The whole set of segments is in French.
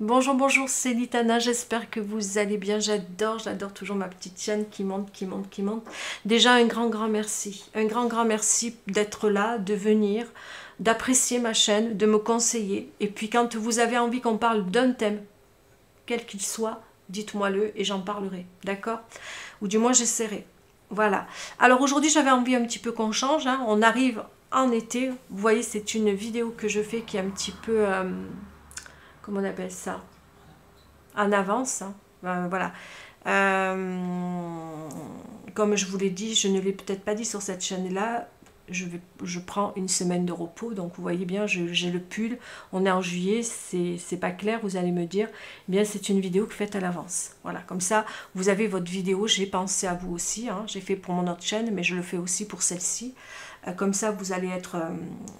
Bonjour, bonjour, c'est Litana, j'espère que vous allez bien, j'adore toujours ma petite chaîne qui monte, qui monte, qui monte. Déjà un grand merci, un grand merci d'être là, de venir, d'apprécier ma chaîne, de me conseiller. Et puis quand vous avez envie qu'on parle d'un thème, quel qu'il soit, dites-moi-le et j'en parlerai, d'accord? Ou du moins j'essaierai. Voilà. Alors aujourd'hui j'avais envie un petit peu qu'on change, hein. On arrive en été, vous voyez c'est une vidéo que je fais qui est un petit peu... comment on appelle ça, en avance, hein. Voilà. Comme je vous l'ai dit, je ne l'ai peut-être pas dit sur cette chaîne-là, je prends une semaine de repos, donc vous voyez bien, j'ai le pull, on est en juillet, c'est pas clair, vous allez me dire, eh bien c'est une vidéo que faite à l'avance. Voilà, comme ça, vous avez votre vidéo, j'ai pensé à vous aussi, hein. J'ai fait pour mon autre chaîne, mais je le fais aussi pour celle-ci. Comme ça, vous allez être,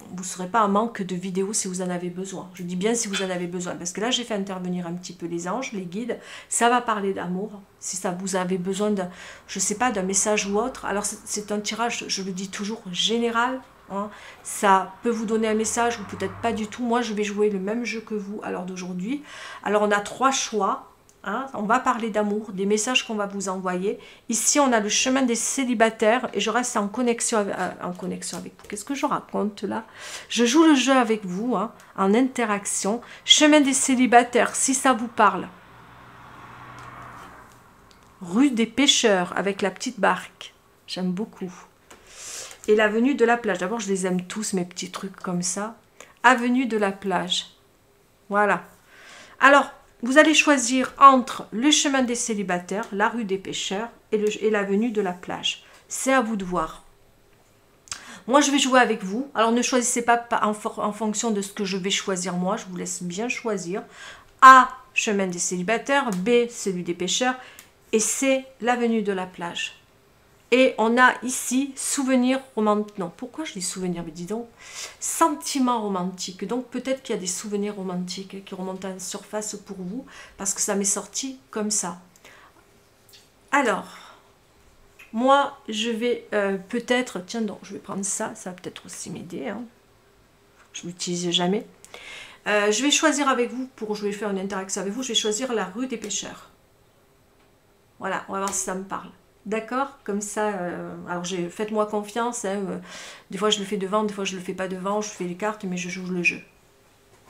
vous ne serez pas en manque de vidéos si vous en avez besoin. Je dis bien si vous en avez besoin, parce que là, j'ai fait intervenir un petit peu les anges, les guides. Ça va parler d'amour. Si ça vous avez besoin de, je sais pas, d'un message ou autre. Alors, c'est un tirage, je le dis toujours, général. Hein. Ça peut vous donner un message ou peut-être pas du tout. Moi, je vais jouer le même jeu que vous à l'heure d'aujourd'hui. Alors, on a 3 choix. Hein, on va parler d'amour, des messages qu'on va vous envoyer. Ici, on a le chemin des célibataires et je reste en connexion avec vous. Qu'est-ce que je raconte là? Je joue le jeu avec vous, hein, en interaction. Chemin des célibataires, si ça vous parle. Rue des pêcheurs avec la petite barque. J'aime beaucoup. Et l'avenue de la plage. D'abord, je les aime tous, mes petits trucs comme ça. Avenue de la plage. Voilà. Alors, vous allez choisir entre le chemin des célibataires, la rue des pêcheurs et l'avenue de la plage. C'est à vous de voir. Moi, je vais jouer avec vous. Alors, ne choisissez pas en fonction de ce que je vais choisir moi. Je vous laisse bien choisir. A, chemin des célibataires. B, celui des pêcheurs. Et C, l'avenue de la plage. Et on a ici souvenir romantique. Non, pourquoi je dis souvenir? Mais dis donc, sentiment romantique. Donc peut-être qu'il y a des souvenirs romantiques qui remontent à la surface pour vous, parce que ça m'est sorti comme ça. Alors, moi, je vais peut-être... Tiens donc, je vais prendre ça, ça va peut-être aussi m'aider. Hein. Je ne l'utilise jamais. Je vais choisir avec vous, je vais faire une interaction avec vous, je vais choisir la rue des pêcheurs. Voilà, on va voir si ça me parle. D'accord? Comme ça, alors faites-moi confiance. Hein, des fois, je le fais devant, des fois, je le fais pas devant. Je fais les cartes, mais je joue le jeu.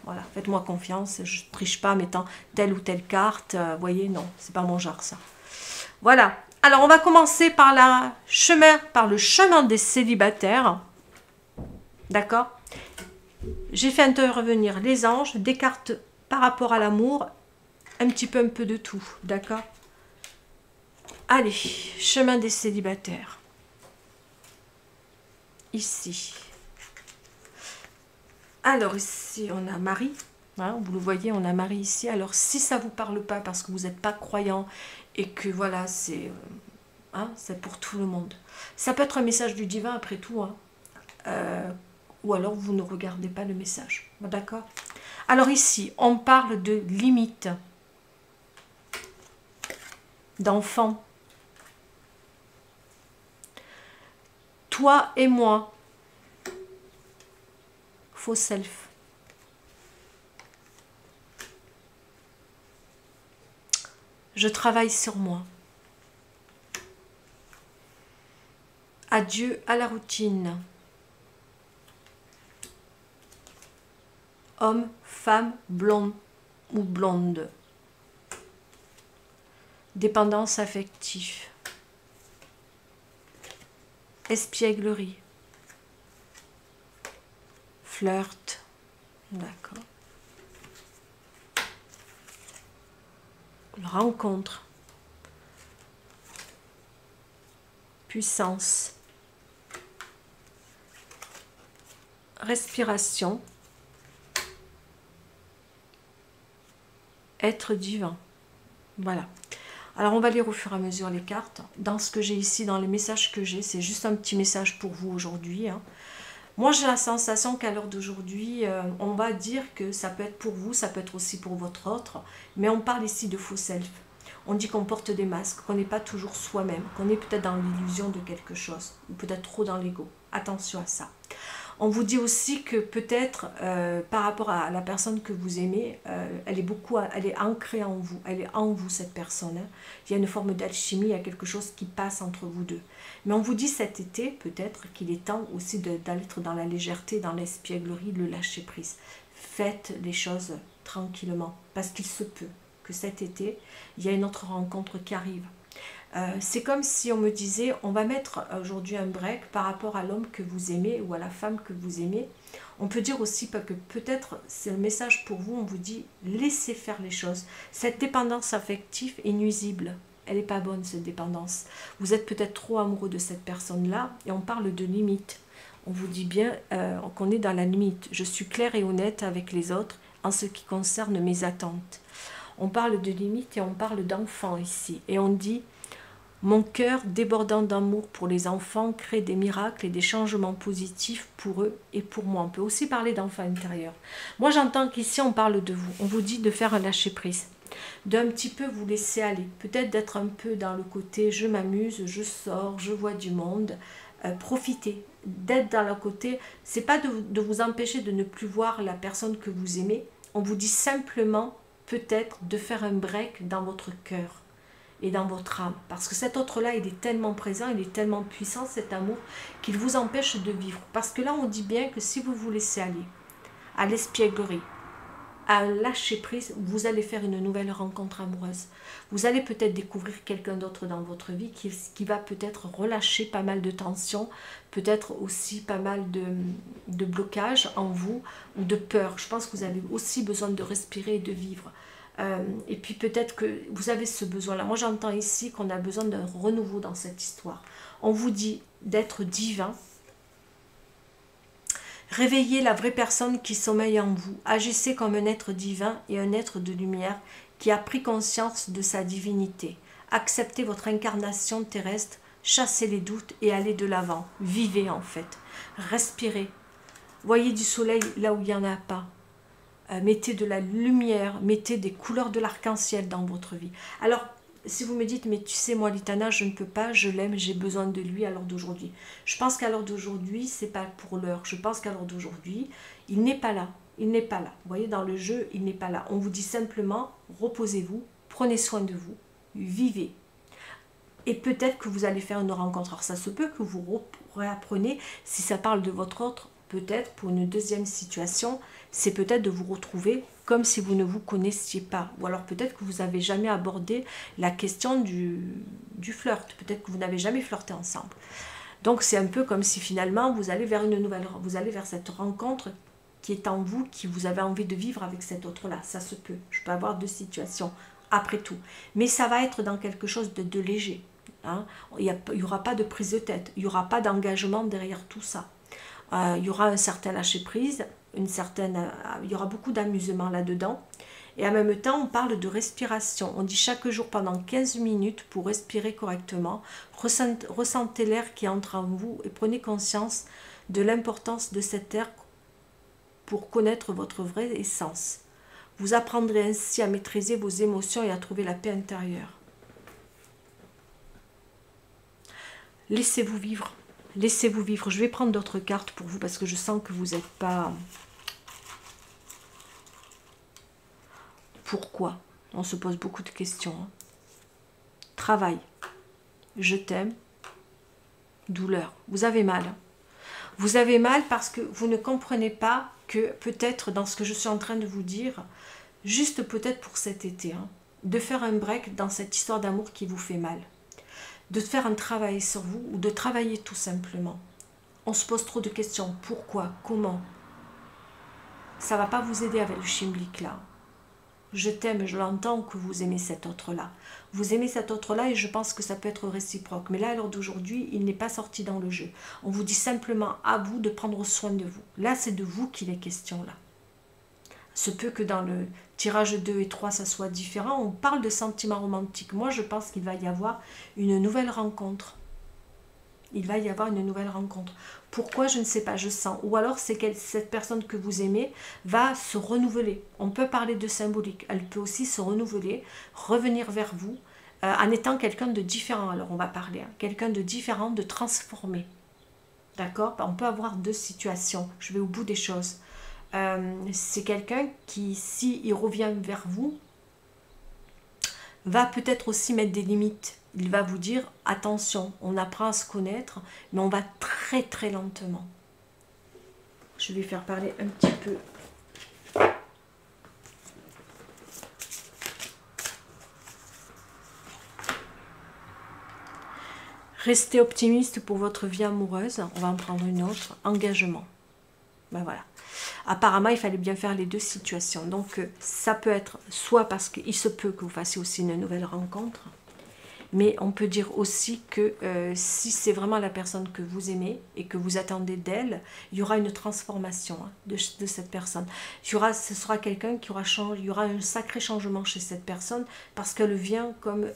Voilà, faites-moi confiance. Je ne triche pas en mettant telle ou telle carte. Vous voyez, non, c'est pas mon genre, ça. Voilà. Alors, on va commencer par le chemin des célibataires. D'accord? J'ai fait intervenir les anges, des cartes par rapport à l'amour, un peu de tout. D'accord? Allez, chemin des célibataires. Ici. Alors ici, on a Marie. Hein, vous le voyez, on a Marie ici. Alors si ça ne vous parle pas parce que vous n'êtes pas croyant et que voilà, c'est pour tout le monde. Ça peut être un message du divin après tout. Hein. Ou alors vous ne regardez pas le message. D'accord? Alors ici, on parle de limites. D'enfants. Toi et moi. Faux self. Je travaille sur moi. Adieu à la routine. Homme, femme, blond ou blonde. Dépendance affective. Espièglerie. Flirt. D'accord. Rencontre. Puissance. Respiration. Être divin. Voilà. Alors, on va lire au fur et à mesure les cartes. Dans ce que j'ai ici, dans les messages que j'ai, c'est juste un petit message pour vous aujourd'hui. Hein. Moi, j'ai la sensation qu'à l'heure d'aujourd'hui, on va dire que ça peut être pour vous, ça peut être aussi pour votre autre, mais on parle ici de faux self. On dit qu'on porte des masques, qu'on n'est pas toujours soi-même, qu'on est peut-être dans l'illusion de quelque chose, ou peut-être trop dans l'ego. Attention à ça. On vous dit aussi que peut-être par rapport à la personne que vous aimez, elle est ancrée en vous, elle est en vous cette personne. Hein. Il y a une forme d'alchimie, il y a quelque chose qui passe entre vous deux. Mais on vous dit cet été peut-être qu'il est temps aussi d'aller dans la légèreté, dans l'espièglerie, le lâcher prise. Faites les choses tranquillement parce qu'il se peut que cet été, il y a une autre rencontre qui arrive. C'est comme si on me disait, on va mettre aujourd'hui un break par rapport à l'homme que vous aimez ou à la femme que vous aimez. On peut dire aussi que peut-être c'est un message pour vous, on vous dit, laissez faire les choses. Cette dépendance affective est nuisible. Elle n'est pas bonne, cette dépendance. Vous êtes peut-être trop amoureux de cette personne-là et on parle de limite. On vous dit bien qu'on est dans la limite. Je suis claire et honnête avec les autres en ce qui concerne mes attentes. On parle de limite et on parle d'enfants ici. Et on dit... Mon cœur, débordant d'amour pour les enfants, crée des miracles et des changements positifs pour eux et pour moi. On peut aussi parler d'enfants intérieurs. Moi, j'entends qu'ici, on parle de vous. On vous dit de faire un lâcher-prise, d'un petit peu vous laisser aller. Peut-être d'être un peu dans le côté « je m'amuse, je sors, je vois du monde ». Profitez, d'être dans le côté. Ce n'est pas de vous empêcher de ne plus voir la personne que vous aimez. On vous dit simplement, peut-être, de faire un break dans votre cœur et dans votre âme, parce que cet autre-là, il est tellement présent, il est tellement puissant, cet amour, qu'il vous empêche de vivre. Parce que là, on dit bien que si vous vous laissez aller à l'espièglerie, à un lâcher-prise, vous allez faire une nouvelle rencontre amoureuse. Vous allez peut-être découvrir quelqu'un d'autre dans votre vie qui va peut-être relâcher pas mal de tensions, peut-être aussi pas mal de blocages en vous, ou de peur. Je pense que vous avez aussi besoin de respirer et de vivre. Et puis peut-être que vous avez ce besoin-là. Moi j'entends ici qu'on a besoin d'un renouveau dans cette histoire. On vous dit d'être divin. Réveillez la vraie personne qui sommeille en vous. Agissez comme un être divin et un être de lumière qui a pris conscience de sa divinité. Acceptez votre incarnation terrestre, chassez les doutes et allez de l'avant. Vivez en fait. Respirez. Voyez du soleil là où il n'y en a pas. Mettez de la lumière, mettez des couleurs de l'arc-en-ciel dans votre vie. Alors, si vous me dites, mais tu sais, moi, Litana, je ne peux pas, je l'aime, j'ai besoin de lui à l'heure d'aujourd'hui. Je pense qu'à l'heure d'aujourd'hui, c'est pas pour l'heure. Je pense qu'à l'heure d'aujourd'hui, il n'est pas là. Il n'est pas là. Vous voyez, dans le jeu, il n'est pas là. On vous dit simplement, reposez-vous, prenez soin de vous, vivez. Et peut-être que vous allez faire une rencontre. Alors, ça se peut que vous réapprenez, si ça parle de votre autre, peut-être pour une deuxième situation, c'est peut-être de vous retrouver comme si vous ne vous connaissiez pas. Ou alors peut-être que vous n'avez jamais abordé la question du flirt. Peut-être que vous n'avez jamais flirté ensemble. Donc c'est un peu comme si finalement vous allez vers vous allez vers cette rencontre qui est en vous, qui vous avez envie de vivre avec cet autre-là. Ça se peut. Je peux avoir deux situations après tout. Mais ça va être dans quelque chose de léger. Hein. Il n'y aura pas de prise de tête. Il n'y aura pas d'engagement derrière tout ça. Il y aura un certain lâcher-prise, il y aura beaucoup d'amusement là-dedans. Et en même temps, on parle de respiration. On dit chaque jour pendant 15 minutes pour respirer correctement. Ressentez l'air qui entre en vous et prenez conscience de l'importance de cet air pour connaître votre vraie essence. Vous apprendrez ainsi à maîtriser vos émotions et à trouver la paix intérieure. Laissez-vous vivre. Laissez-vous vivre. Je vais prendre d'autres cartes pour vous parce que je sens que vous n'êtes pas... Pourquoi? On se pose beaucoup de questions. Hein. Travail. Je t'aime. Douleur. Vous avez mal. Vous avez mal parce que vous ne comprenez pas que peut-être dans ce que je suis en train de vous dire, juste peut-être pour cet été, hein, de faire un break dans cette histoire d'amour qui vous fait mal. De faire un travail sur vous ou de travailler tout simplement. On se pose trop de questions. Pourquoi? Comment? Ça ne va pas vous aider avec le chimblique là. Je t'aime, je l'entends que vous aimez cet autre-là. Vous aimez cet autre-là et je pense que ça peut être réciproque. Mais là, à l'heure d'aujourd'hui, il n'est pas sorti dans le jeu. On vous dit simplement à vous de prendre soin de vous. Là, c'est de vous qu'il est question là. Se peut que dans le tirage 2 et 3, ça soit différent. On parle de sentiments romantiques. Moi, je pense qu'il va y avoir une nouvelle rencontre. Il va y avoir une nouvelle rencontre. Pourquoi? Je ne sais pas, je sens. Ou alors, c'est que cette personne que vous aimez va se renouveler. On peut parler de symbolique. Elle peut aussi se renouveler, revenir vers vous, en étant quelqu'un de différent. Alors, on va parler. Hein, quelqu'un de différent, de transformé. D'accord? On peut avoir deux situations. Je vais au bout des choses. C'est quelqu'un qui, s'il revient vers vous, va peut-être aussi mettre des limites. Il va vous dire, attention, on apprend à se connaître, mais on va très très lentement. Je vais faire parler un petit peu. Restez optimiste pour votre vie amoureuse. On va en prendre une autre. Engagement. Ben voilà. Apparemment, il fallait bien faire les deux situations. Donc, ça peut être soit parce qu'il se peut que vous fassiez aussi une nouvelle rencontre, mais on peut dire aussi que si c'est vraiment la personne que vous aimez et que vous attendez d'elle, il y aura une transformation de cette personne. Ce sera quelqu'un qui aura changé, il y aura un sacré changement chez cette personne parce qu'elle vient comme...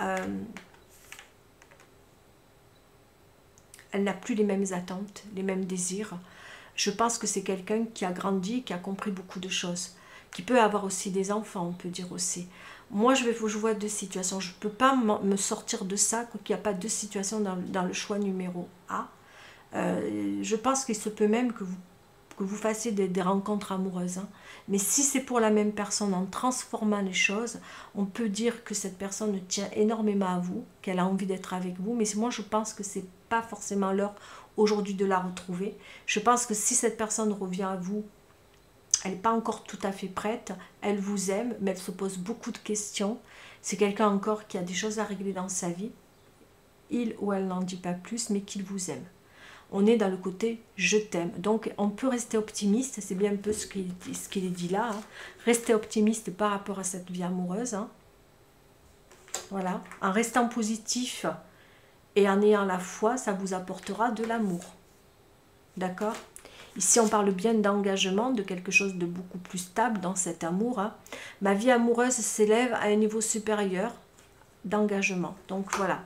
elle n'a plus les mêmes attentes, les mêmes désirs. Je pense que c'est quelqu'un qui a grandi, qui a compris beaucoup de choses, qui peut avoir aussi des enfants, on peut dire aussi. Moi, je vois deux situations. Je ne peux pas me sortir de ça, qu'il n'y a pas deux situations dans le choix numéro A. Je pense qu'il se peut même que vous fassiez des rencontres amoureuses. Hein. Mais si c'est pour la même personne, en transformant les choses, on peut dire que cette personne tient énormément à vous, qu'elle a envie d'être avec vous. Mais moi, je pense que ce n'est pas forcément l'heure aujourd'hui de la retrouver. Je pense que si cette personne revient à vous, elle n'est pas encore tout à fait prête, elle vous aime, mais elle se pose beaucoup de questions. C'est quelqu'un encore qui a des choses à régler dans sa vie. Il ou elle n'en dit pas plus, mais qu'il vous aime. On est dans le côté « je t'aime ». Donc, on peut rester optimiste, c'est bien un peu ce qu'il est dit là. Hein. Rester optimiste par rapport à cette vie amoureuse. Hein. Voilà. En restant positif et en ayant la foi, ça vous apportera de l'amour. D'accord ? Ici, on parle bien d'engagement, de quelque chose de beaucoup plus stable dans cet amour. Hein. Ma vie amoureuse s'élève à un niveau supérieur d'engagement. Donc, voilà.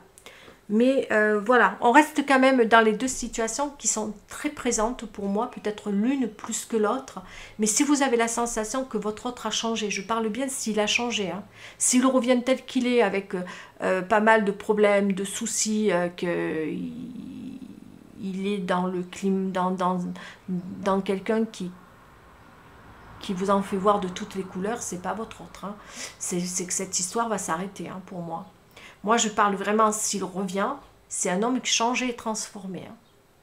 Mais voilà, on reste quand même dans les deux situations qui sont très présentes pour moi, peut-être l'une plus que l'autre. Mais si vous avez la sensation que votre autre a changé, je parle bien s'il a changé, hein, s'il revient tel qu'il est avec pas mal de problèmes, de soucis, qu'il est dans le climat, dans quelqu'un qui vous en fait voir de toutes les couleurs, c'est pas votre autre. Hein. C'est que cette histoire va s'arrêter hein, pour moi. Moi, je parle vraiment, s'il revient, c'est un homme changé et transformé. Hein.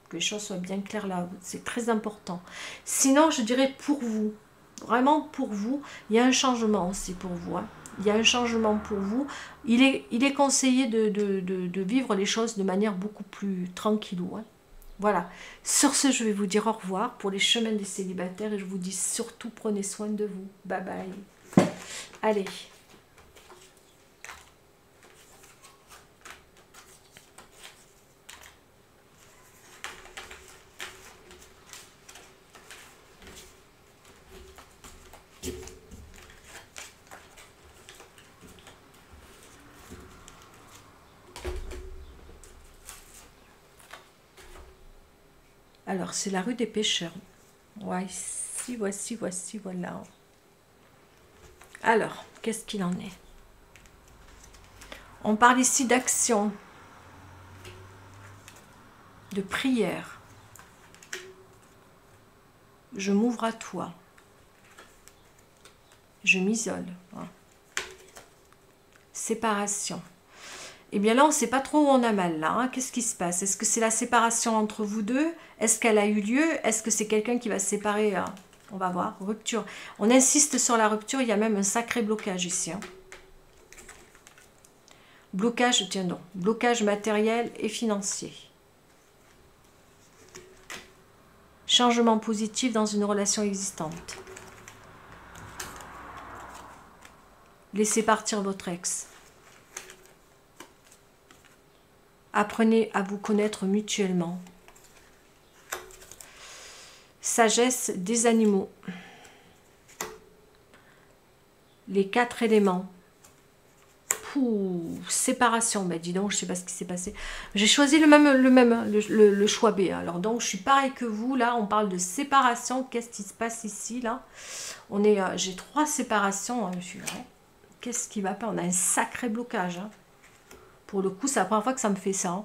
Que les choses soient bien claires là, c'est très important. Sinon, je dirais pour vous, vraiment pour vous, il y a un changement aussi pour vous. Hein. Il y a un changement pour vous. Il est conseillé de vivre les choses de manière beaucoup plus tranquillou. Hein. Voilà. Sur ce, je vais vous dire au revoir pour les chemins des célibataires et je vous dis surtout, prenez soin de vous. Bye bye. Allez. Alors, c'est la rue des pêcheurs. Voici, voilà. Alors, qu'est-ce qu'il en est? On parle ici d'action, de prière. Je m'ouvre à toi. Je m'isole. Hein. Séparation. Eh bien là, on ne sait pas trop où on a mal là. Hein. Qu'est-ce qui se passe? Est-ce que c'est la séparation entre vous deux? Est-ce qu'elle a eu lieu? Est-ce que c'est quelqu'un qui va se séparer? On va voir. Rupture. On insiste sur la rupture. Il y a même un sacré blocage ici. Hein. Blocage, tiens donc. Blocage matériel et financier. Changement positif dans une relation existante. Laissez partir votre ex. Apprenez à vous connaître mutuellement. Sagesse des animaux. Les 4 éléments. Pouh, séparation. Ben dis donc, je ne sais pas ce qui s'est passé. J'ai choisi le choix B. Alors donc, je suis pareil que vous. Là, on parle de séparation. Qu'est-ce qui se passe ici là? J'ai 3 séparations. Hein, qu'est-ce qui va pas? On a un sacré blocage. Hein. Pour le coup, c'est la première fois que ça me fait ça. Hein.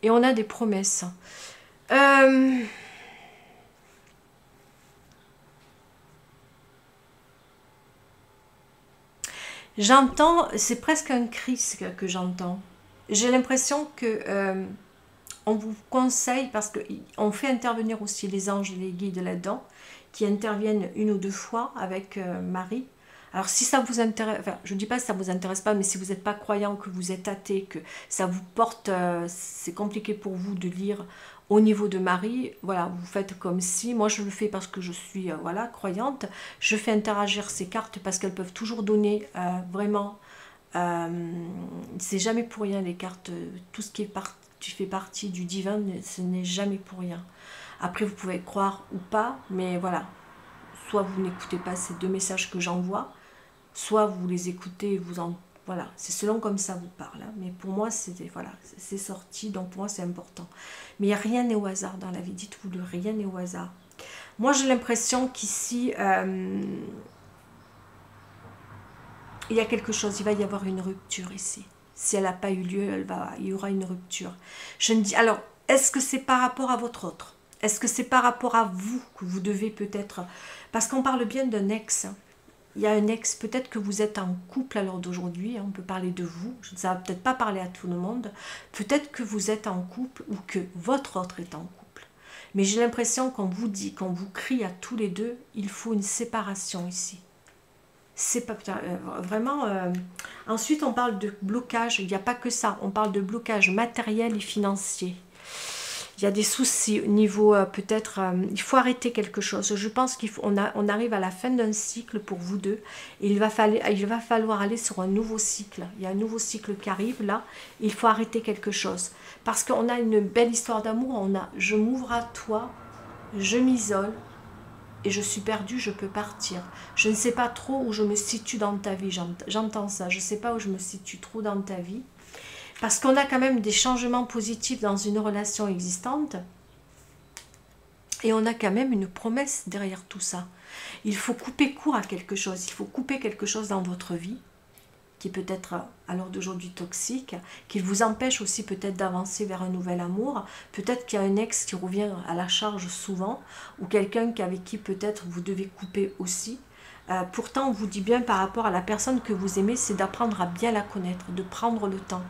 Et on a des promesses. Euh, J'entends, c'est presque un cri que j'entends. J'ai l'impression que on vous conseille, parce qu'on fait intervenir aussi les anges et les guides là-dedans, qui interviennent une ou deux fois avec Marie. Alors si ça vous intéresse, enfin je ne dis pas si ça vous intéresse pas, mais si vous n'êtes pas croyant, que vous êtes athée, que ça vous porte, c'est compliqué pour vous de lire au niveau de Marie, voilà, vous faites comme si, moi je le fais parce que je suis voilà, croyante, je fais interagir ces cartes parce qu'elles peuvent toujours donner vraiment, c'est jamais pour rien les cartes, tout ce qui est tu fais partie du divin, ce n'est jamais pour rien. Après vous pouvez croire ou pas, mais voilà, soit vous n'écoutez pas ces deux messages que j'envoie, soit vous les écoutez et vous en... Voilà, c'est selon comme ça vous parle. Hein. Mais pour moi, voilà, c'est sorti, donc pour moi c'est important. Mais rien n'est au hasard dans la vie, dites-vous, rien n'est au hasard. Moi j'ai l'impression qu'ici, il y a quelque chose, il va y avoir une rupture ici. Si elle n'a pas eu lieu, il y aura une rupture. Je ne dis, alors, est-ce que c'est par rapport à votre autre? Est-ce que c'est par rapport à vous que vous devez peut-être... Parce qu'on parle bien d'un ex. Hein. Il y a un ex, peut-être que vous êtes en couple à l'heure d'aujourd'hui, hein, on peut parler de vous, ça va peut-être pas parler à tout le monde, peut-être que vous êtes en couple ou que votre autre est en couple. Mais j'ai l'impression qu'on vous dit, qu'on vous crie à tous les deux, il faut une séparation ici. C'est pas vraiment... Ensuite, on parle de blocage, il n'y a pas que ça, on parle de blocage matériel et financier. Il y a des soucis au niveau, peut-être, il faut arrêter quelque chose. Je pense qu'on arrive à la fin d'un cycle pour vous deux. Et il va falloir aller sur un nouveau cycle. Il y a un nouveau cycle qui arrive là. Il faut arrêter quelque chose. Parce qu'on a une belle histoire d'amour. Je m'ouvre à toi, je m'isole et je suis perdue, je peux partir. Je ne sais pas trop où je me situe dans ta vie. J'entends ça. Je ne sais pas où je me situe trop dans ta vie. Parce qu'on a quand même des changements positifs dans une relation existante. Et on a quand même une promesse derrière tout ça. Il faut couper court à quelque chose. Il faut couper quelque chose dans votre vie qui peut être à l'heure d'aujourd'hui toxique, qui vous empêche aussi peut-être d'avancer vers un nouvel amour. Peut-être qu'il y a un ex qui revient à la charge souvent, ou quelqu'un avec qui peut-être vous devez couper aussi. Pourtant, on vous dit bien par rapport à la personne que vous aimez, c'est d'apprendre à bien la connaître, de prendre le temps.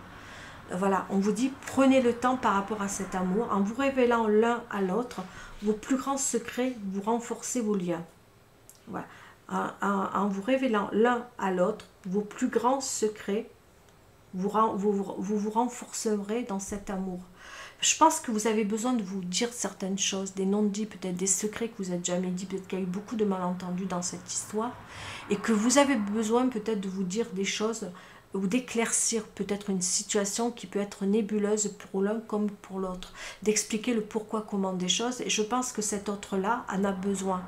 Voilà, on vous dit, prenez le temps par rapport à cet amour, en vous révélant l'un à l'autre, vos plus grands secrets, vous renforcez vos liens. Voilà. En vous révélant l'un à l'autre, vos plus grands secrets, vous renforcerez dans cet amour. Je pense que vous avez besoin de vous dire certaines choses, des non-dits, peut-être des secrets que vous n'avez jamais dit, peut-être qu'il y a eu beaucoup de malentendus dans cette histoire, et que vous avez besoin peut-être de vous dire des choses ou d'éclaircir peut-être une situation qui peut être nébuleuse pour l'un comme pour l'autre, d'expliquer le pourquoi, comment des choses, et je pense que cet autre-là en a besoin,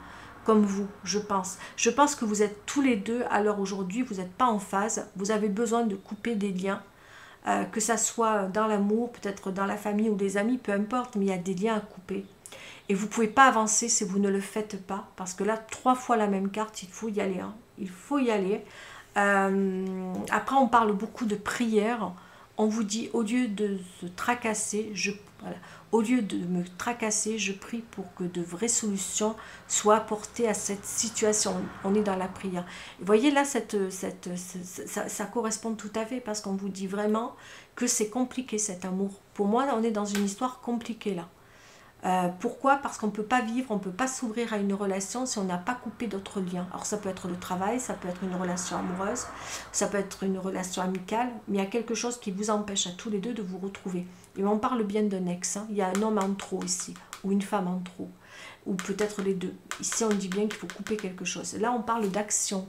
comme vous, je pense. Je pense que vous êtes tous les deux, à l'heure aujourd'hui, vous n'êtes pas en phase, vous avez besoin de couper des liens, que ça soit dans l'amour, peut-être dans la famille ou des amis, peu importe, mais il y a des liens à couper. Et vous ne pouvez pas avancer si vous ne le faites pas, parce que là, 3 fois la même carte, il faut y aller. Hein. Il faut y aller. Après, on parle beaucoup de prière. On vous dit, au lieu de se tracasser, au lieu de me tracasser, je prie pour que de vraies solutions soient apportées à cette situation. On est dans la prière. Vous voyez là, ça correspond tout à fait, parce qu'on vous dit vraiment que c'est compliqué cet amour. Pour moi, on est dans une histoire compliquée là. Pourquoi? Parce qu'on ne peut pas vivre, on ne peut pas s'ouvrir à une relation si on n'a pas coupé d'autres liens. Alors ça peut être le travail, ça peut être une relation amoureuse, ça peut être une relation amicale, mais il y a quelque chose qui vous empêche à tous les deux de vous retrouver. Et on parle bien d'un ex, hein. Il y a un homme en trop ici, ou une femme en trop, ou peut-être les deux. Ici on dit bien qu'il faut couper quelque chose. Là on parle d'action.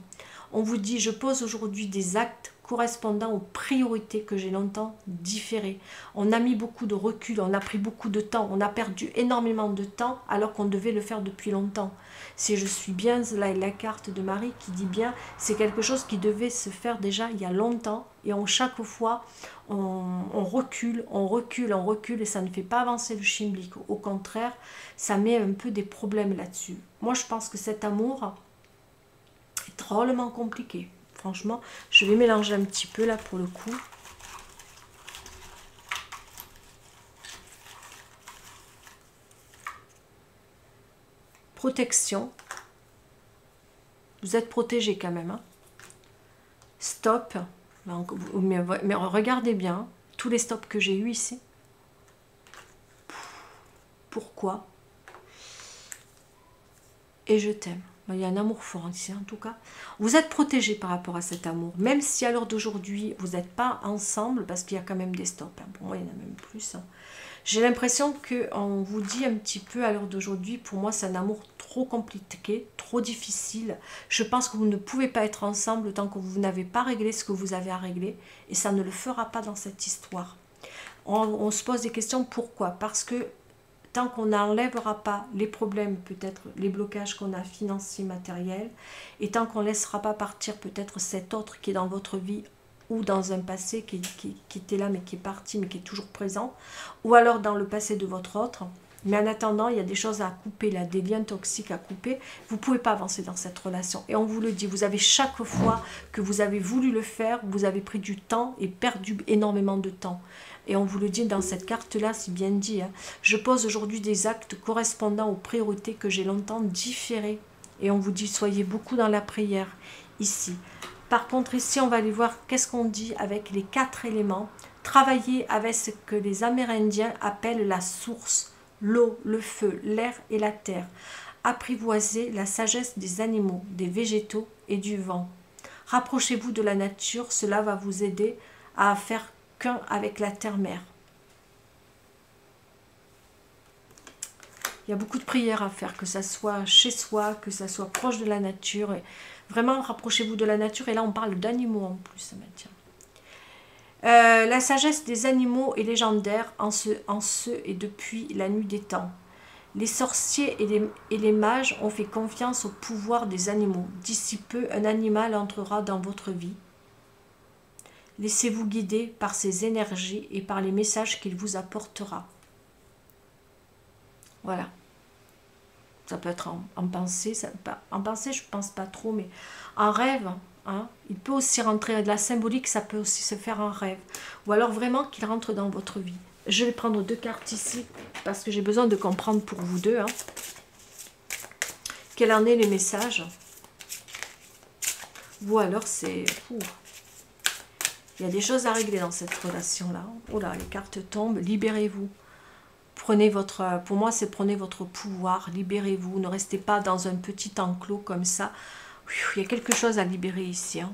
On vous dit, je pose aujourd'hui des actes correspondant aux priorités que j'ai longtemps différées. On a mis beaucoup de recul, on a pris beaucoup de temps, on a perdu énormément de temps alors qu'on devait le faire depuis longtemps. Si je suis bien, là la carte de Marie qui dit bien, c'est quelque chose qui devait se faire déjà il y a longtemps et chaque fois on recule, on recule, on recule et ça ne fait pas avancer le schmilblick. Au contraire, ça met un peu des problèmes là-dessus. Moi je pense que cet amour est drôlement compliqué. Franchement, je vais mélanger un petit peu là pour le coup. protection. Vous êtes protégé quand même. Hein. Stop. Mais regardez bien tous les stops que j'ai eus ici. Pourquoi? Et je t'aime. Il y a un amour fort ici en tout cas. Vous êtes protégé par rapport à cet amour. Même si à l'heure d'aujourd'hui, vous n'êtes pas ensemble, parce qu'il y a quand même des stops. Hein. Pour moi, il y en a même plus. Hein. J'ai l'impression qu'on vous dit un petit peu à l'heure d'aujourd'hui, pour moi, c'est un amour trop compliqué, trop difficile. Je pense que vous ne pouvez pas être ensemble tant que vous n'avez pas réglé ce que vous avez à régler. Et ça ne le fera pas dans cette histoire. On se pose des questions. Pourquoi? Parce que tant qu'on n'enlèvera pas les problèmes, peut-être les blocages qu'on a financiers, matériels, et tant qu'on ne laissera pas partir peut-être cet autre qui est dans votre vie ou dans un passé qui était là mais qui est parti mais qui est toujours présent, ou alors dans le passé de votre autre, mais en attendant, il y a des choses à couper, là, des liens toxiques à couper, vous ne pouvez pas avancer dans cette relation. Et on vous le dit, vous avez chaque fois que vous avez voulu le faire, vous avez pris du temps et perdu énormément de temps. Et on vous le dit dans cette carte-là, c'est bien dit. Hein. Je pose aujourd'hui des actes correspondant aux priorités que j'ai longtemps différées. Et on vous dit, soyez beaucoup dans la prière, ici. Par contre, ici, on va aller voir qu'est-ce qu'on dit avec les 4 éléments. Travaillez avec ce que les Amérindiens appellent la source, l'eau, le feu, l'air et la terre. Apprivoisez la sagesse des animaux, des végétaux et du vent. Rapprochez-vous de la nature, cela va vous aider à faire avec la terre-mère. Il y a beaucoup de prières à faire, que ça soit chez soi, que ça soit proche de la nature. Et vraiment, rapprochez-vous de la nature. Et là, on parle d'animaux en plus. Ça maintient. La sagesse des animaux est légendaire en ce et depuis la nuit des temps. Les sorciers et les mages ont fait confiance au pouvoir des animaux. D'ici peu, un animal entrera dans votre vie. Laissez-vous guider par ses énergies et par les messages qu'il vous apportera. Voilà. Ça peut être en pensée. En pensée, je ne pense pas trop, mais en rêve, hein, il peut aussi rentrer de la symbolique, ça peut aussi se faire en rêve. Ou alors vraiment qu'il rentre dans votre vie. Je vais prendre 2 cartes ici, parce que j'ai besoin de comprendre pour vous deux. Hein, quel en est les messages. Ou alors c'est... Il y a des choses à régler dans cette relation-là. Oh là, les cartes tombent. Libérez-vous. Prenez votre... Pour moi, c'est prenez votre pouvoir. Libérez-vous. Ne restez pas dans un petit enclos comme ça. Il y a quelque chose à libérer ici. Hein.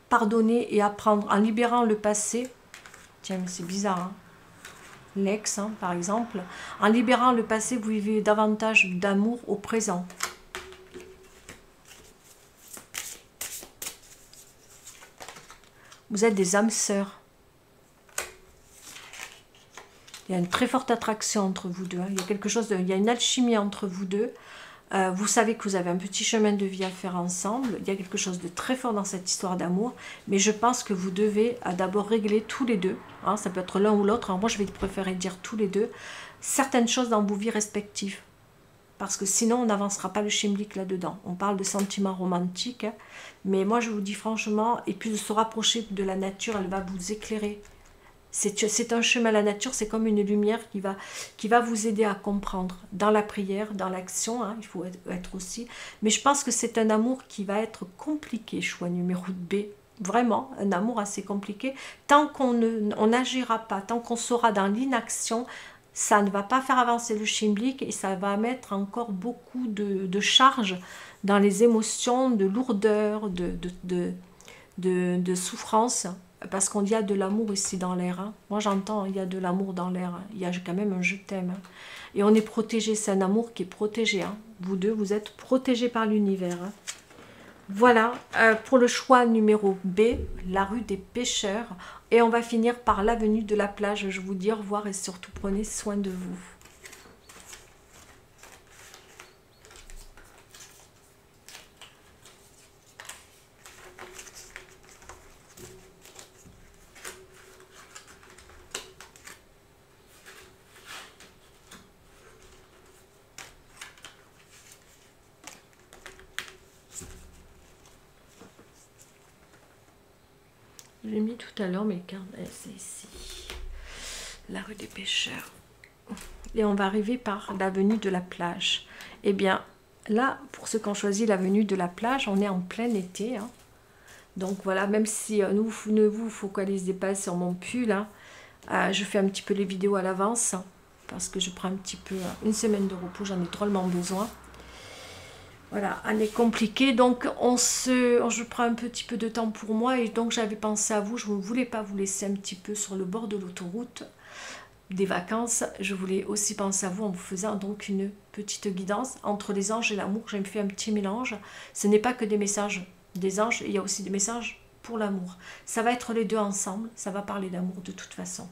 Pardonner et apprendre. En libérant le passé. Tiens, c'est bizarre. Hein. L'ex, hein, par exemple. En libérant le passé, vous vivez davantage d'amour au présent. Vous êtes des âmes sœurs. Il y a une très forte attraction entre vous deux. Hein. Il y a quelque chose il y a une alchimie entre vous deux. Vous savez que vous avez un petit chemin de vie à faire ensemble. Il y a quelque chose de très fort dans cette histoire d'amour. Mais je pense que vous devez d'abord régler tous les deux. Hein. Ça peut être l'un ou l'autre. Moi, je vais préférer dire tous les deux. Certaines choses dans vos vies respectives. Parce que sinon, on n'avancera pas le schimblick là-dedans. On parle de sentiments romantiques. Hein. Mais moi, je vous dis franchement, et puis de se rapprocher de la nature, elle va vous éclairer. C'est un chemin, la nature, c'est comme une lumière qui va vous aider à comprendre. Dans la prière, dans l'action, hein, il faut être aussi. Mais je pense que c'est un amour qui va être compliqué, choix numéro B. Vraiment, un amour assez compliqué. Tant qu'on n'agira pas, tant qu'on sera dans l'inaction, ça ne va pas faire avancer le schimblick et ça va mettre encore beaucoup de charge dans les émotions, de lourdeur, de souffrance, parce qu'on y a de l'amour ici dans l'air. Hein. Moi j'entends, il y a de l'amour dans l'air, hein. Il y a quand même un je t'aime. Hein. Et on est protégé, c'est un amour qui est protégé. Hein. Vous deux, vous êtes protégés par l'univers. Hein. Voilà, pour le choix numéro B, la rue des pêcheurs. Et on va finir par l'avenue de la plage. Je vous dis au revoir et surtout prenez soin de vous. J'ai mis tout à l'heure mes cartes. C'est ici. La rue des pêcheurs. Et on va arriver par l'avenue de la plage. Eh bien, là, pour ceux qui ont choisi l'avenue de la plage, on est en plein été. Hein. Donc voilà, même si ne vous focalisez pas sur mon pull, hein, je fais un petit peu les vidéos à l'avance. Parce que je prends un petit peu une semaine de repos, j'en ai drôlement besoin. Voilà, année compliquée, donc je prends un petit peu de temps pour moi et donc j'avais pensé à vous, je ne voulais pas vous laisser un petit peu sur le bord de l'autoroute des vacances, je voulais aussi penser à vous en vous faisant donc une petite guidance entre les anges et l'amour. J'ai fait un petit mélange, ce n'est pas que des messages des anges, il y a aussi des messages pour l'amour. Ça va être les deux ensemble, ça va parler d'amour de toute façon.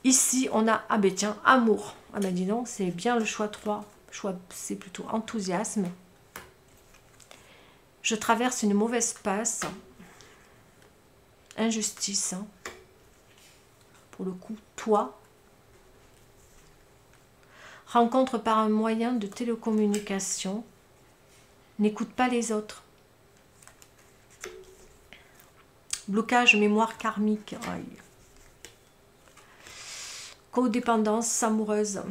Ici on a, ah ben tiens, amour, ah ben dis donc, c'est bien le choix 3, c'est plutôt enthousiasme. Je traverse une mauvaise passe, injustice, hein. Pour le coup, toi, rencontre par un moyen de télécommunication, n'écoute pas les autres. Blocage mémoire karmique, aïe. Codépendance amoureuse.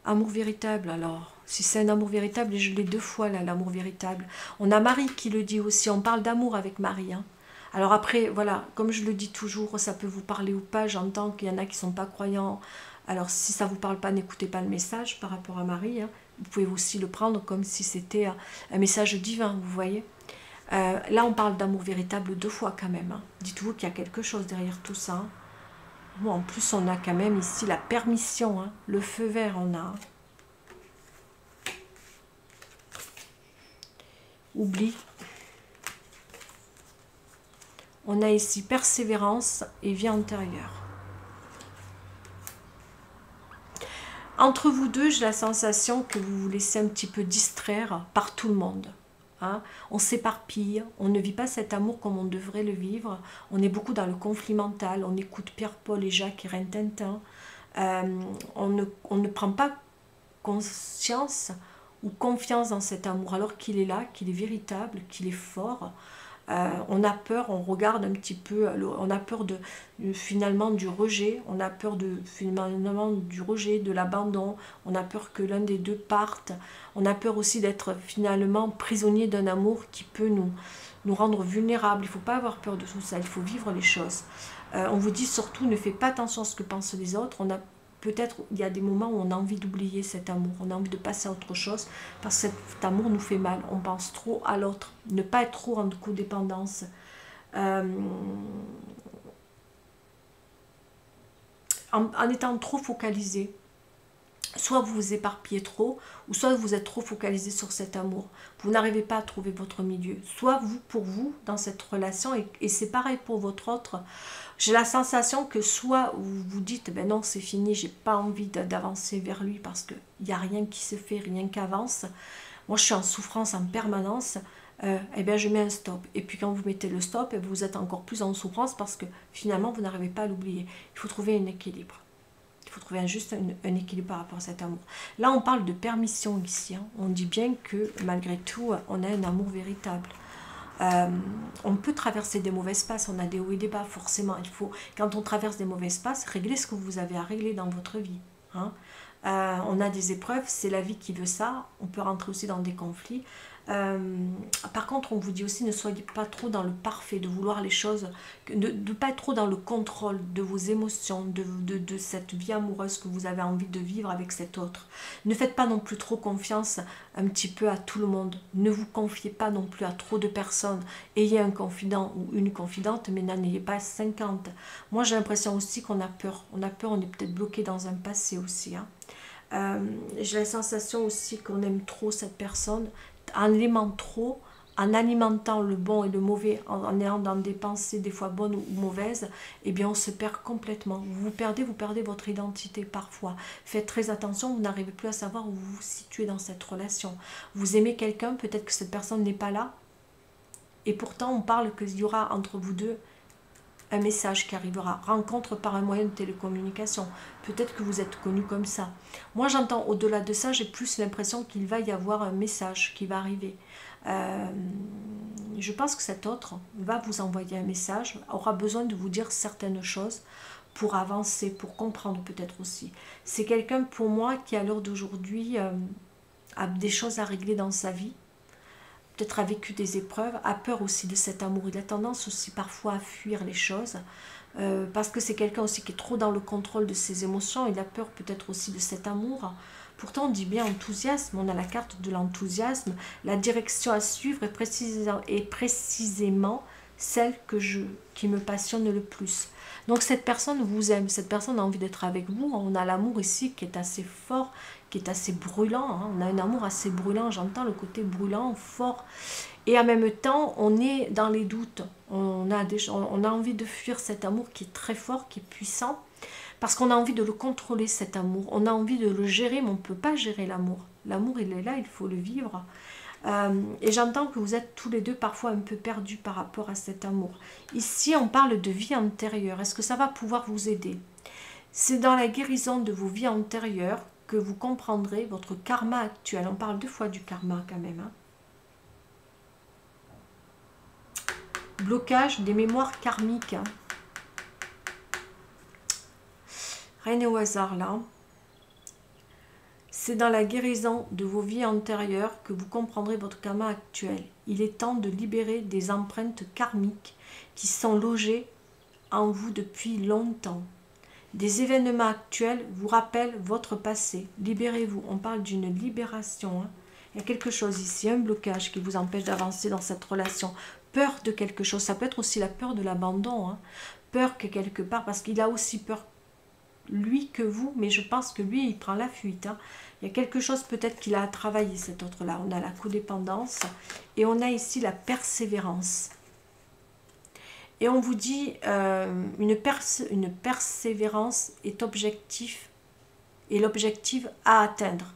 Amour véritable, alors. Si c'est un amour véritable, et je l'ai 2 fois là, l'amour véritable. On a Marie qui le dit aussi, on parle d'amour avec Marie. Hein. Alors après, voilà, comme je le dis toujours, ça peut vous parler ou pas, j'entends qu'il y en a qui ne sont pas croyants. Alors si ça ne vous parle pas, n'écoutez pas le message par rapport à Marie. Hein. Vous pouvez aussi le prendre comme si c'était un message divin, vous voyez. Là, on parle d'amour véritable 2 fois quand même. Hein. Dites-vous qu'il y a quelque chose derrière tout ça. Hein. Bon, en plus, on a quand même ici la permission, hein. Le feu vert, on a... Oubli. On a ici persévérance et vie antérieure. Entre vous deux, j'ai la sensation que vous vous laissez un petit peu distraire par tout le monde. Hein. On s'éparpille, on ne vit pas cet amour comme on devrait le vivre. On est beaucoup dans le conflit mental, on écoute Pierre, Paul et Jacques et Rintintin. On ne prend pas conscience ou confiance dans cet amour alors qu'il est là, qu'il est véritable, qu'il est fort. On a peur, on regarde un petit peu, on a peur finalement du rejet, on a peur finalement du rejet, de l'abandon, on a peur que l'un des deux parte, on a peur aussi d'être finalement prisonnier d'un amour qui peut nous rendre vulnérables. Il ne faut pas avoir peur de tout ça, il faut vivre les choses. On vous dit surtout, ne faites pas attention à ce que pensent les autres. Peut-être il y a des moments où on a envie d'oublier cet amour, on a envie de passer à autre chose, parce que cet amour nous fait mal, on pense trop à l'autre, ne pas être trop en codépendance. En étant trop focalisé, soit vous vous éparpillez trop, ou soit vous êtes trop focalisé sur cet amour. Vous n'arrivez pas à trouver votre milieu. Soit vous, pour vous, dans cette relation, et c'est pareil pour votre autre. J'ai la sensation que soit vous vous dites, ben non, c'est fini, j'ai pas envie d'avancer vers lui parce qu'il n'y a rien qui se fait, rien qu'avance. Moi, je suis en souffrance en permanence. Eh bien, je mets un stop. Et puis, quand vous mettez le stop, vous êtes encore plus en souffrance parce que finalement, vous n'arrivez pas à l'oublier. Il faut trouver un équilibre. Il faut trouver juste un équilibre par rapport à cet amour. Là, on parle de permission ici. Hein. On dit bien que, malgré tout, on a un amour véritable. On peut traverser des mauvaises passes, on a des hauts et des bas, forcément. Il faut, quand on traverse des mauvaises passes, régler ce que vous avez à régler dans votre vie. Hein. On a des épreuves, c'est la vie qui veut ça. On peut rentrer aussi dans des conflits. Par contre, on vous dit aussi, ne soyez pas trop dans le parfait, de vouloir les choses, de ne pas être trop dans le contrôle de vos émotions, de cette vie amoureuse que vous avez envie de vivre avec cet autre. Ne faites pas non plus trop confiance un petit peu à tout le monde. Ne vous confiez pas non plus à trop de personnes. Ayez un confident ou une confidente, mais n'en ayez pas 50. Moi, j'ai l'impression aussi qu'on a peur. On a peur, on est peut-être bloqué dans un passé aussi. Hein. J'ai la sensation aussi qu'on aime trop cette personne. En l'aimant trop, en alimentant le bon et le mauvais, en ayant dans des pensées des fois bonnes ou mauvaises, eh bien on se perd complètement. Vous perdez votre identité parfois. Faites très attention, vous n'arrivez plus à savoir où vous vous situez dans cette relation. Vous aimez quelqu'un, peut-être que cette personne n'est pas là, et pourtant on parle qu'il y aura entre vous deux un message qui arrivera, rencontre par un moyen de télécommunication. Peut-être que vous êtes connu comme ça. Moi, j'entends au-delà de ça, j'ai plus l'impression qu'il va y avoir un message qui va arriver. Je pense que cet autre va vous envoyer un message, aura besoin de vous dire certaines choses pour avancer, pour comprendre peut-être aussi. C'est quelqu'un pour moi qui à l'heure d'aujourd'hui a des choses à régler dans sa vie, peut-être a vécu des épreuves, a peur aussi de cet amour. Il a tendance aussi parfois à fuir les choses, parce que c'est quelqu'un aussi qui est trop dans le contrôle de ses émotions. Il a peur peut-être aussi de cet amour. Pourtant on dit bien enthousiasme, on a la carte de l'enthousiasme. La direction à suivre est précisément celle qui me passionne le plus. Donc cette personne vous aime, cette personne a envie d'être avec vous. On a l'amour ici qui est assez fort, qui est assez brûlant, hein. On a un amour assez brûlant, j'entends le côté brûlant, fort. Et en même temps, on est dans les doutes. On a envie de fuir cet amour qui est très fort, qui est puissant, parce qu'on a envie de le contrôler, cet amour. On a envie de le gérer, mais on ne peut pas gérer l'amour. L'amour, il est là, il faut le vivre. Et j'entends que vous êtes tous les deux parfois un peu perdus par rapport à cet amour. Ici, on parle de vie antérieure. Est-ce que ça va pouvoir vous aider? C'est dans la guérison de vos vies antérieures que vous comprendrez votre karma actuel. On parle 2 fois du karma quand même, hein. Blocage des mémoires karmiques, hein. Rien n'est au hasard là. C'est dans la guérison de vos vies antérieures que vous comprendrez votre karma actuel. Il est temps de libérer des empreintes karmiques qui sont logées en vous depuis longtemps. Des événements actuels vous rappellent votre passé. Libérez-vous. On parle d'une libération, hein. Il y a quelque chose ici, un blocage qui vous empêche d'avancer dans cette relation. Peur de quelque chose. Ça peut être aussi la peur de l'abandon, hein. Peur que quelque part, parce qu'il a aussi peur lui que vous, mais je pense que lui, il prend la fuite, hein. Il y a quelque chose peut-être qu'il a à travailler, cet autre-là. On a la codépendance et on a ici la persévérance. Et on vous dit, une persévérance est objectif et l'objectif à atteindre.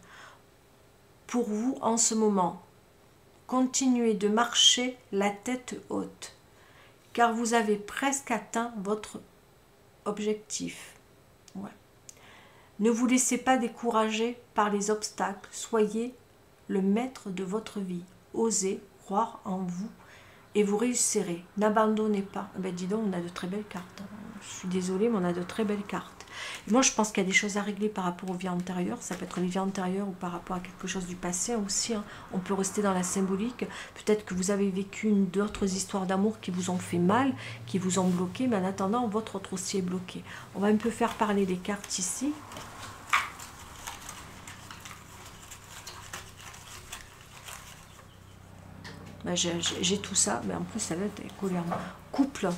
Pour vous, en ce moment, continuez de marcher la tête haute, car vous avez presque atteint votre objectif. Ouais. Ne vous laissez pas décourager par les obstacles. Soyez le maître de votre vie. Osez croire en vous et vous réussirez. N'abandonnez pas. Ben dis donc, on a de très belles cartes. Je suis désolée, mais on a de très belles cartes. Et moi, je pense qu'il y a des choses à régler par rapport aux vies antérieures. Ça peut être les vies antérieures ou par rapport à quelque chose du passé aussi, hein. On peut rester dans la symbolique. Peut-être que vous avez vécu d'autres histoires d'amour qui vous ont fait mal, qui vous ont bloqué. Mais en attendant, votre autre aussi est bloqué. On va un peu faire parler les cartes ici. Ben, j'ai tout ça, mais en plus ça va être colère. Couple,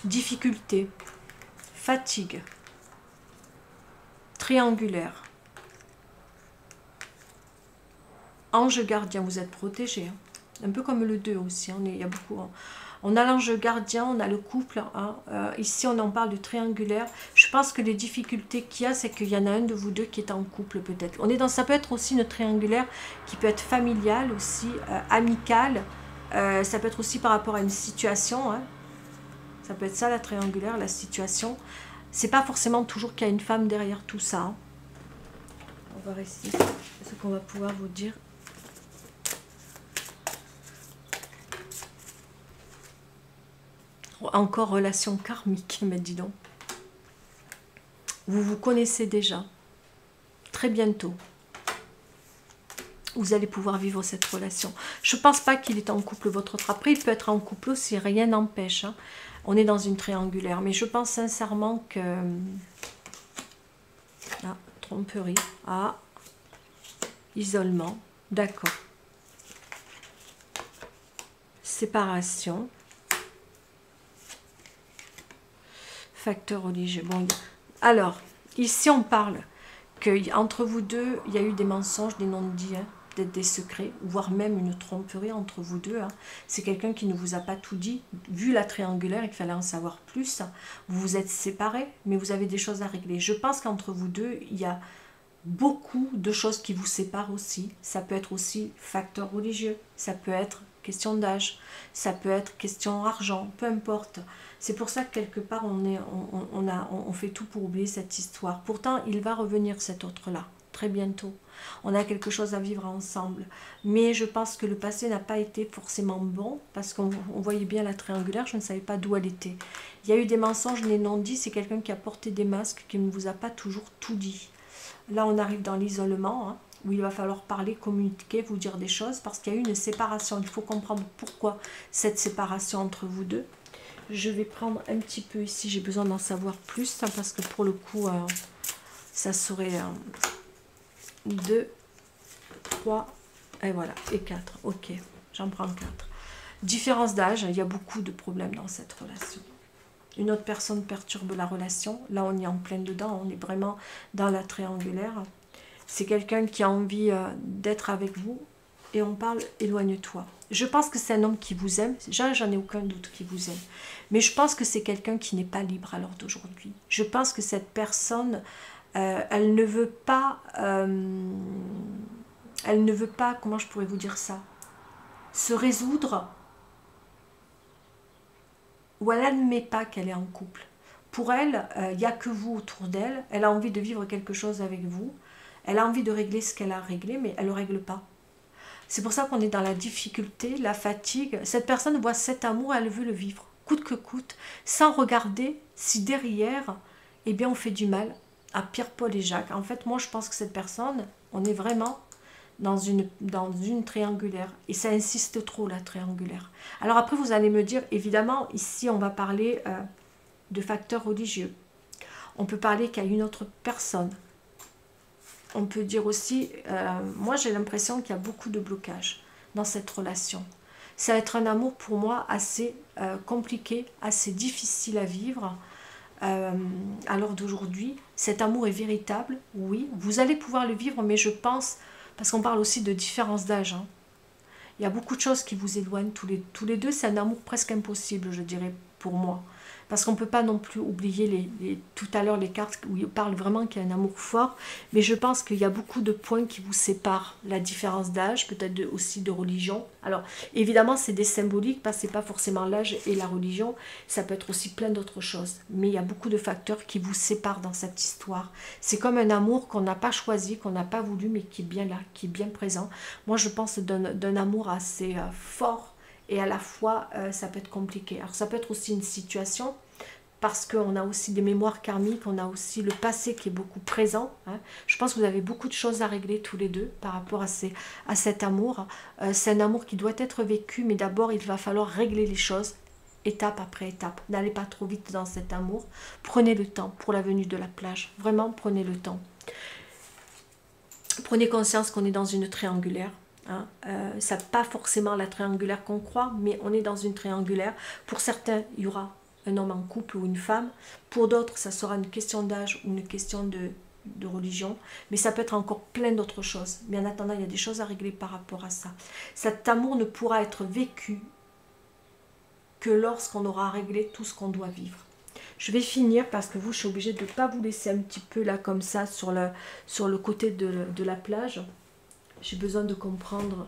difficulté, fatigue, triangulaire, ange gardien, vous êtes protégé, hein. Un peu comme le 2 aussi, il y a beaucoup, hein. On a l'ange gardien, on a le couple, hein. Ici on en parle de triangulaire. Je pense que les difficultés qu'il y a, c'est qu'il y en a un de vous deux qui est en couple peut-être. Ça peut être aussi une triangulaire qui peut être familiale aussi, amicale. Ça peut être aussi par rapport à une situation, hein. Ça peut être ça la triangulaire, la situation. C'est pas forcément toujours qu'il y a une femme derrière tout ça, hein. On va voir ici ce qu'on va pouvoir vous dire. Encore relation karmique, mais dis donc. Vous vous connaissez déjà. Très bientôt, vous allez pouvoir vivre cette relation. Je ne pense pas qu'il est en couple, votre autre. Après, il peut être en couple aussi, rien n'empêche, hein. On est dans une triangulaire. Mais je pense sincèrement que... Ah, tromperie. Ah, isolement. D'accord. Séparation. Facteur religieux. Bon, alors, ici on parle qu'entre vous deux, il y a eu des mensonges, des non-dits, hein, peut-être des secrets, voire même une tromperie entre vous deux, hein. C'est quelqu'un qui ne vous a pas tout dit. Vu la triangulaire, il fallait en savoir plus. Vous vous êtes séparés, mais vous avez des choses à régler. Je pense qu'entre vous deux, il y a beaucoup de choses qui vous séparent aussi. Ça peut être aussi facteur religieux, ça peut être question d'âge, ça peut être question argent, peu importe. C'est pour ça que quelque part on fait tout pour oublier cette histoire. Pourtant il va revenir cet autre-là, très bientôt. On a quelque chose à vivre ensemble. Mais je pense que le passé n'a pas été forcément bon, parce qu'on voyait bien la triangulaire, je ne savais pas d'où elle était. Il y a eu des mensonges, des non-dits, c'est quelqu'un qui a porté des masques, qui ne vous a pas toujours tout dit. Là, on arrive dans l'isolement, hein, où il va falloir parler, communiquer, vous dire des choses, parce qu'il y a eu une séparation. Il faut comprendre pourquoi cette séparation entre vous deux. Je vais prendre un petit peu ici, j'ai besoin d'en savoir plus, hein, parce que pour le coup, ça serait 2, 3, et voilà, et 4. Ok, j'en prends 4. Différence d'âge, il y a beaucoup de problèmes dans cette relation. Une autre personne perturbe la relation. Là, on y est en plein dedans, on est vraiment dans la triangulaire. C'est quelqu'un qui a envie d'être avec vous, et on parle éloigne-toi. Je pense que c'est un homme qui vous aime, j'en ai aucun doute qu'il vous aime, mais je pense que c'est quelqu'un qui n'est pas libre à l'heure d'aujourd'hui. Je pense que cette personne, elle ne veut pas, comment je pourrais vous dire ça, se résoudre, ou elle n'admet pas qu'elle est en couple. Pour elle, il n'y a que vous autour d'elle, elle a envie de vivre quelque chose avec vous, elle a envie de régler ce qu'elle a réglé, mais elle ne le règle pas. C'est pour ça qu'on est dans la difficulté, la fatigue. Cette personne voit cet amour, elle veut le vivre, coûte que coûte, sans regarder si derrière, eh bien, on fait du mal à Pierre, Paul et Jacques. En fait, moi, je pense que cette personne, on est vraiment dans une triangulaire. Et ça insiste trop, la triangulaire. Alors après, vous allez me dire, évidemment, ici, on va parler de facteurs religieux. On peut parler qu'il y a une autre personne. On peut dire aussi, moi j'ai l'impression qu'il y a beaucoup de blocages dans cette relation. Ça va être un amour pour moi assez compliqué, assez difficile à vivre à l'heure d'aujourd'hui. Cet amour est véritable, oui, vous allez pouvoir le vivre, mais je pense, parce qu'on parle aussi de différence d'âge, hein, il y a beaucoup de choses qui vous éloignent tous les deux, c'est un amour presque impossible, je dirais, pour moi. Parce qu'on ne peut pas non plus oublier tout à l'heure les cartes où il parle vraiment qu'il y a un amour fort. Mais je pense qu'il y a beaucoup de points qui vous séparent. La différence d'âge, peut-être aussi de religion. Alors, évidemment, c'est des symboliques, parce que ce n'est pas forcément l'âge et la religion. Ça peut être aussi plein d'autres choses. Mais il y a beaucoup de facteurs qui vous séparent dans cette histoire. C'est comme un amour qu'on n'a pas choisi, qu'on n'a pas voulu, mais qui est bien là, qui est bien présent. Moi, je pense d'un amour assez fort. Et à la fois, ça peut être compliqué. Alors, ça peut être aussi une situation, parce qu'on a aussi des mémoires karmiques, on a aussi le passé qui est beaucoup présent. Hein. Je pense que vous avez beaucoup de choses à régler tous les deux par rapport à cet amour. C'est un amour qui doit être vécu, mais d'abord, il va falloir régler les choses, étape après étape. N'allez pas trop vite dans cet amour. Prenez le temps pour la venue de la plage. Vraiment, prenez le temps. Prenez conscience qu'on est dans une triangulaire. Hein, ça n'est pas forcément la triangulaire qu'on croit, mais on est dans une triangulaire. Pour certains, il y aura un homme en couple ou une femme. Pour d'autres, ça sera une question d'âge ou une question de religion. Mais ça peut être encore plein d'autres choses. Mais en attendant, il y a des choses à régler par rapport à ça. Cet amour ne pourra être vécu que lorsqu'on aura réglé tout ce qu'on doit vivre. Je vais finir parce que vous, je suis obligée de ne pas vous laisser un petit peu là comme ça sur le côté de la plage. J'ai besoin de comprendre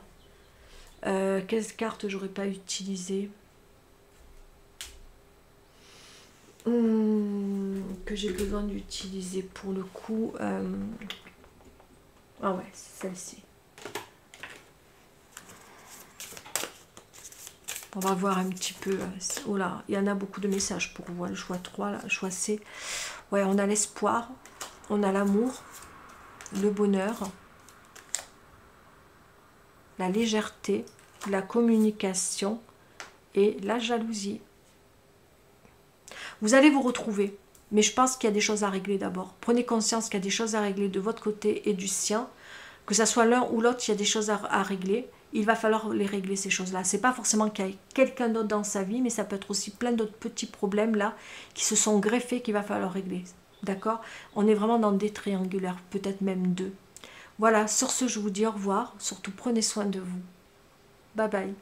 quelles cartes j'aurais pas utilisées. Que j'ai besoin d'utiliser pour le coup. Ah ouais, c'est celle-ci. On va voir un petit peu. Oh là, il y en a beaucoup de messages pour vous. Le choix 3, là, le choix C. Ouais, on a l'espoir, on a l'amour, le bonheur, la légèreté, la communication et la jalousie. Vous allez vous retrouver, mais je pense qu'il y a des choses à régler d'abord. Prenez conscience qu'il y a des choses à régler de votre côté et du sien, que ce soit l'un ou l'autre, il y a des choses à régler. Il va falloir les régler, ces choses-là. C'est pas forcément qu'il y ait quelqu'un d'autre dans sa vie, mais ça peut être aussi plein d'autres petits problèmes là qui se sont greffés qu'il va falloir régler. D'accord? On est vraiment dans des triangulaires, peut-être même 2. Voilà, sur ce, je vous dis au revoir. Surtout, prenez soin de vous. Bye bye.